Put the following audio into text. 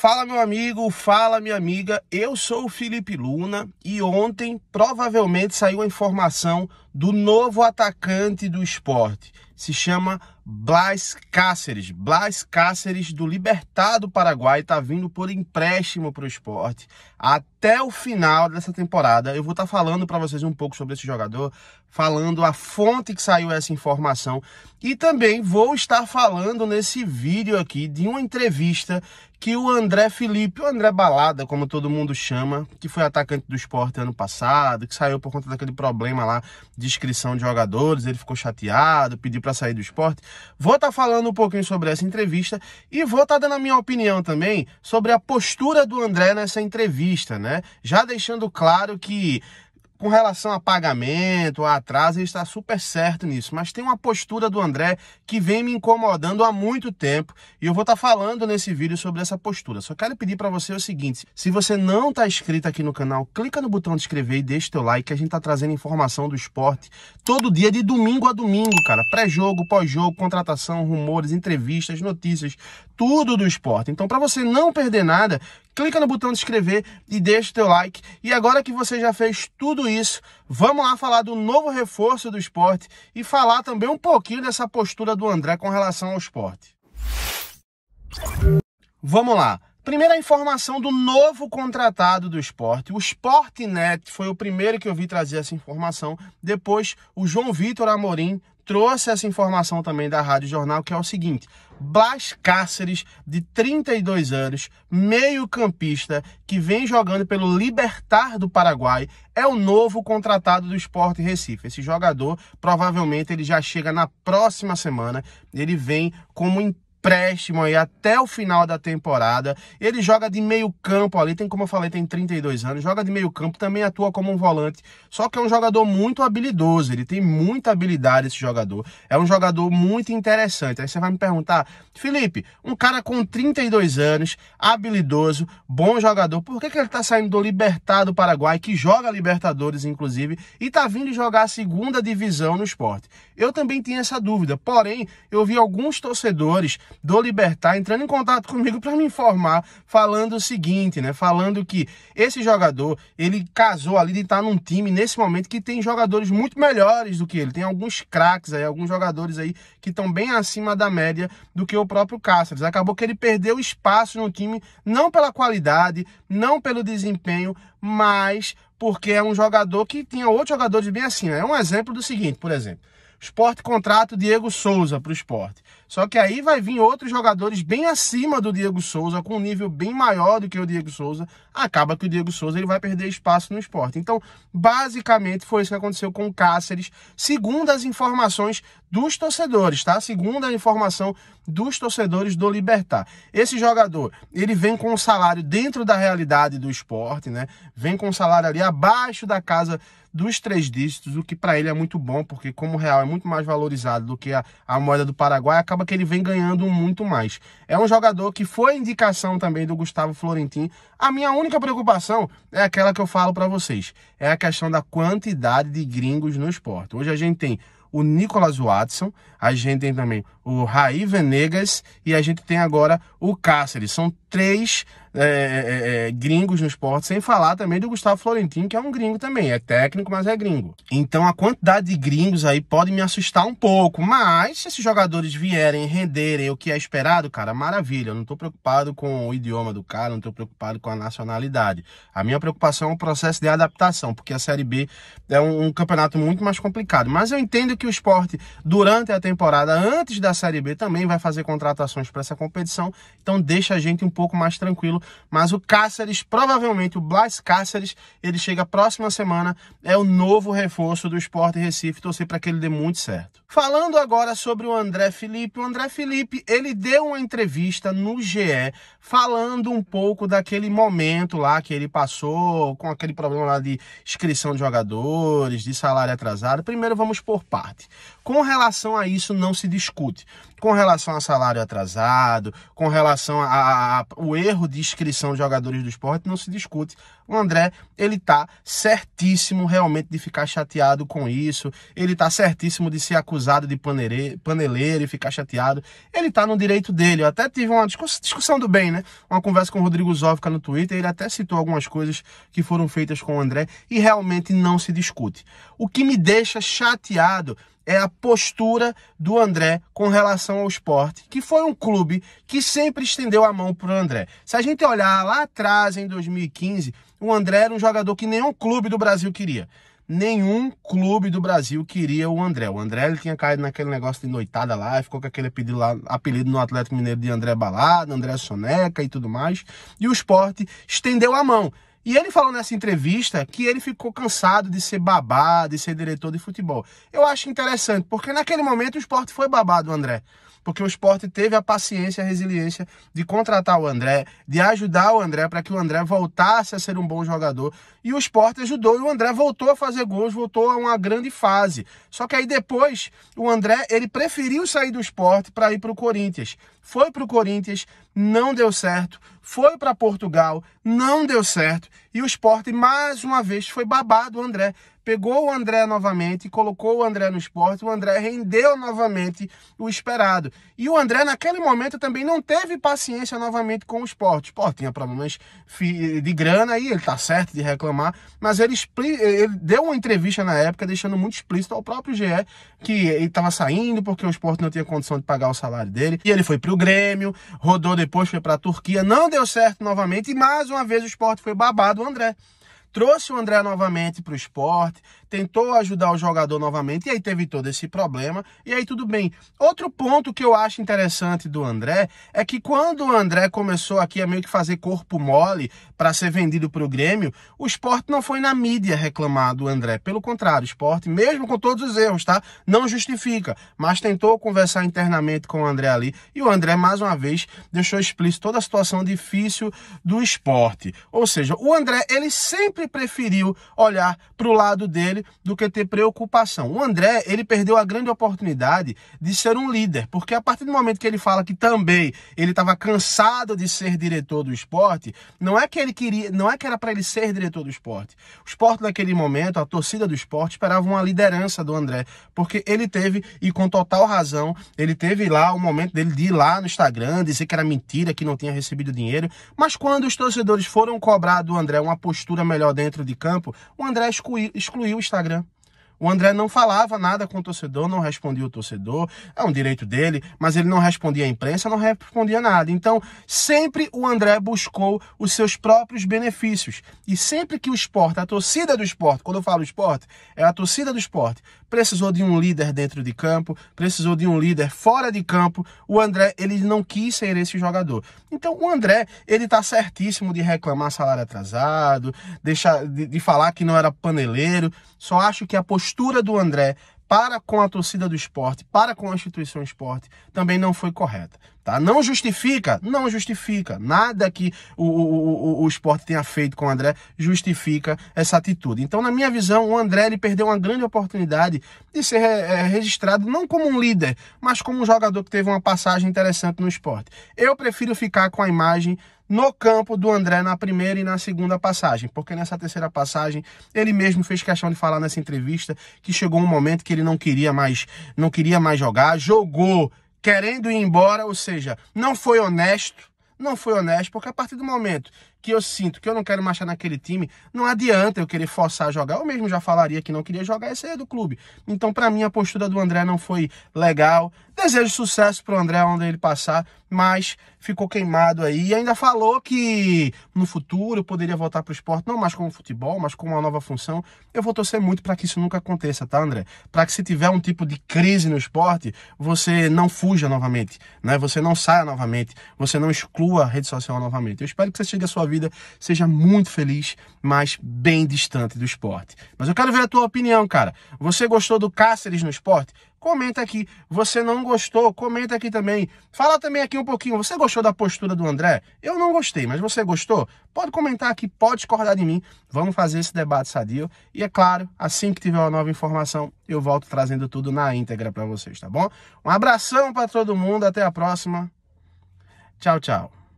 Fala meu amigo, fala minha amiga, eu sou o Felipe Luna e ontem provavelmente saiu a informação do novo atacante do Sport. Se chama Blas Cáceres. Blas Cáceres do Libertad do Paraguai está vindo por empréstimo para o Sport. Até o final dessa temporada eu vou estar falando para vocês um pouco sobre esse jogador, falando a fonte que saiu essa informação e também vou estar falando nesse vídeo aqui de uma entrevista que o André Felipe, o André Balada, como todo mundo chama, que foi atacante do Sport ano passado, que saiu por conta daquele problema lá de inscrição de jogadores, ele ficou chateado, pediu para sair do Sport. Vou estar falando um pouquinho sobre essa entrevista e vou estar dando a minha opinião também sobre a postura do André nessa entrevista, né? Já deixando claro que com relação a pagamento, a atraso, ele está super certo nisso. Mas tem uma postura do André que vem me incomodando há muito tempo. E eu vou estar falando nesse vídeo sobre essa postura. Só quero pedir para você o seguinte. Se você não está inscrito aqui no canal, clica no botão de inscrever e deixa o teu like, que a gente está trazendo informação do esporte todo dia, de domingo a domingo, cara. Pré-jogo, pós-jogo, contratação, rumores, entrevistas, notícias, tudo do esporte. Então, para você não perder nada, clica no botão de inscrever e deixa o teu like. E agora que você já fez tudo isso, vamos lá falar do novo reforço do Sport e falar também um pouquinho dessa postura do André com relação ao Sport. Vamos lá. Primeira informação do novo contratado do Sport. O Sportnet foi o primeiro que eu vi trazer essa informação. Depois, o João Vitor Amorim trouxe essa informação também da Rádio Jornal, que é o seguinte: Blas Cáceres, de 32 anos, meio-campista, que vem jogando pelo Libertad do Paraguai, é o novo contratado do Sport Recife. Esse jogador, provavelmente, ele já chega na próxima semana. Ele vem como empréstimo aí até o final da temporada. Ele joga de meio campo ali, tem, como eu falei, tem 32 anos, joga de meio campo, também atua como um volante, só que é um jogador muito habilidoso, ele tem muita habilidade esse jogador, é um jogador muito interessante. Aí você vai me perguntar, Felipe, um cara com 32 anos, habilidoso, bom jogador, por que ele tá saindo do Libertad do Paraguai, que joga Libertadores inclusive, e tá vindo jogar a segunda divisão no Sport? Eu também tinha essa dúvida, porém, eu vi alguns torcedores do Libertad entrando em contato comigo para me informar, falando o seguinte, né? Falando que esse jogador, ele casou ali de estar num time nesse momento que tem jogadores muito melhores do que ele. Tem alguns craques aí, alguns jogadores aí que estão bem acima da média do que o próprio Cáceres. Acabou que ele perdeu espaço no time, não pela qualidade, não pelo desempenho, mas porque é um jogador que tinha outros jogadores bem assim. É um exemplo do seguinte, por exemplo. Sport contrata o Diego Souza para o Sport. Só que aí vai vir outros jogadores bem acima do Diego Souza, com um nível bem maior do que o Diego Souza. Acaba que o Diego Souza ele vai perder espaço no Sport. Então, basicamente, foi isso que aconteceu com o Cáceres, segundo as informações dos torcedores, tá? Segundo a informação dos torcedores do Libertad. Esse jogador, ele vem com um salário dentro da realidade do Sport, né? Vem com um salário ali abaixo da casa dos 3 dígitos, o que para ele é muito bom, porque como o real é muito mais valorizado do que a moeda do Paraguai, acaba que ele vem ganhando muito mais. É um jogador que foi indicação também do Gustavo Florentin. A minha única preocupação é aquela que eu falo para vocês, é a questão da quantidade de gringos no Sport. Hoje a gente tem o Nicolas Watson, a gente tem também o Raí Venegas e a gente tem agora o Cáceres. São 3 gringos no Sport, sem falar também do Gustavo Florentin, que é um gringo também, é técnico, mas é gringo. Então a quantidade de gringos aí pode me assustar um pouco, mas se esses jogadores vierem, renderem o que é esperado, cara, maravilha. Eu não tô preocupado com o idioma do cara, não tô preocupado com a nacionalidade. A minha preocupação é o processo de adaptação, porque a Série B é um campeonato muito mais complicado. Mas eu entendo que o Sport, durante a temporada, antes da Série B, também vai fazer contratações para essa competição, então deixa a gente um pouco mais tranquilo. Mas o Cáceres, provavelmente o Blas Cáceres, ele chega próxima semana, é o novo reforço do Sport Recife, torcer para que ele dê muito certo. Falando agora sobre o André Felipe, ele deu uma entrevista no GE, falando um pouco daquele momento lá que ele passou, com aquele problema lá de inscrição de jogadores, de salário atrasado. Primeiro vamos por parte. Com relação a isso não se discute. Com relação a salário atrasado, com relação ao erro de inscrição de jogadores do Sport, não se discute. O André, ele tá certíssimo realmente de ficar chateado com isso, ele tá certíssimo de ser acusado acusado de paneleiro e ficar chateado. Ele tá no direito dele. Eu até tive uma discussão do bem, né? Uma conversa com o Rodrigo Zóvica no Twitter, ele até citou algumas coisas que foram feitas com o André e realmente não se discute. O que me deixa chateado é a postura do André com relação ao Sport, que foi um clube que sempre estendeu a mão para o André. Se a gente olhar lá atrás, em 2015, o André era um jogador que nenhum clube do Brasil queria. Nenhum clube do Brasil queria o André. O André ele tinha caído naquele negócio de noitada lá, ficou com aquele apelido no Atlético Mineiro de André Balada, André Soneca e tudo mais. E o Sport estendeu a mão. E ele falou nessa entrevista que ele ficou cansado de ser babá, de ser diretor de futebol. Eu acho interessante, porque naquele momento o Sport foi babá do André. Porque o Sport teve a paciência e a resiliência de contratar o André, de ajudar o André para que o André voltasse a ser um bom jogador. E o Sport ajudou e o André voltou a fazer gols, voltou a uma grande fase. Só que aí depois o André ele preferiu sair do Sport para ir para o Corinthians. Foi para o Corinthians, não deu certo. Foi para Portugal, não deu certo. E o Sport mais uma vez foi babá do André. Pegou o André novamente, colocou o André no Sport, o André rendeu novamente o esperado. E o André, naquele momento, também não teve paciência novamente com o Sport. O Sport tinha problemas de grana e ele tá certo de reclamar, mas ele deu uma entrevista na época, deixando muito explícito ao próprio GE que ele estava saindo porque o Sport não tinha condição de pagar o salário dele. E ele foi pro Grêmio, rodou depois, foi pra Turquia, não deu certo novamente e mais uma vez o Sport foi babado o André. Trouxe o André novamente para o Sport, tentou ajudar o jogador novamente, e aí teve todo esse problema, e aí tudo bem. Outro ponto que eu acho interessante do André é que quando o André começou aqui a meio que fazer corpo mole para ser vendido para o Grêmio, o Sport não foi na mídia reclamar do André. Pelo contrário, o Sport, mesmo com todos os erros, tá? Não justifica, mas tentou conversar internamente com o André ali, e o André, mais uma vez, deixou explícito toda a situação difícil do Sport. Ou seja, o André, ele sempre preferiu olhar para o lado dele do que ter preocupação. O André, ele perdeu a grande oportunidade de ser um líder, porque a partir do momento que ele fala que também ele estava cansado de ser diretor do Sport, não é que ele queria, não é que era para ele ser diretor do Sport. O Sport naquele momento, a torcida do Sport esperava uma liderança do André, porque ele teve, e com total razão, ele teve lá o momento dele de ir lá no Instagram, dizer que era mentira, que não tinha recebido dinheiro, mas quando os torcedores foram cobrar do André uma postura melhor dentro de campo, o André excluiu o Instagram. O André não falava nada com o torcedor, não respondia o torcedor, é um direito dele, mas ele não respondia à imprensa, não respondia nada. Então, sempre o André buscou os seus próprios benefícios. E sempre que o Sport, a torcida do Sport, quando eu falo Sport, é a torcida do Sport, precisou de um líder dentro de campo, precisou de um líder fora de campo, o André, ele não quis ser esse jogador. Então, o André, ele tá certíssimo de reclamar salário atrasado, de falar que não era paneleiro. Só acho que a postura do André para com a torcida do Sport, para com a instituição Sport, também não foi correta. Tá? Não justifica. Nada que o Sport tenha feito com o André justifica essa atitude. Então, na minha visão, o André ele perdeu uma grande oportunidade de ser registrado não como um líder, mas como um jogador que teve uma passagem interessante no Sport. Eu prefiro ficar com a imagem no campo do André na primeira e na segunda passagem, porque nessa terceira passagem ele mesmo fez questão de falar nessa entrevista que chegou um momento que ele não queria mais jogar, jogou querendo ir embora, ou seja, não foi honesto, porque a partir do momento que eu sinto que eu não quero mais estar naquele time, não adianta eu querer forçar a jogar. Eu mesmo já falaria que não queria jogar e sair do clube. Então, para mim, a postura do André não foi legal. Desejo sucesso pro André onde ele passar, mas ficou queimado aí. E ainda falou que no futuro poderia voltar pro esporte, não mais como futebol, mas com uma nova função. Eu vou torcer muito para que isso nunca aconteça, tá, André? Para que se tiver um tipo de crise no esporte, você não fuja novamente, né? Você não saia novamente, você não exclua a rede social novamente. Eu espero que você chegue à sua vida, seja muito feliz, mas bem distante do esporte. Mas eu quero ver a tua opinião, cara. Você gostou do Cáceres no esporte? Comenta aqui. Você não gostou? Comenta aqui também. Fala também aqui um pouquinho. Você gostou da postura do André? Eu não gostei, mas você gostou? Pode comentar aqui, pode discordar de mim. Vamos fazer esse debate sadio. E é claro, assim que tiver uma nova informação, eu volto trazendo tudo na íntegra para vocês, tá bom? Um abração para todo mundo. Até a próxima. Tchau, tchau.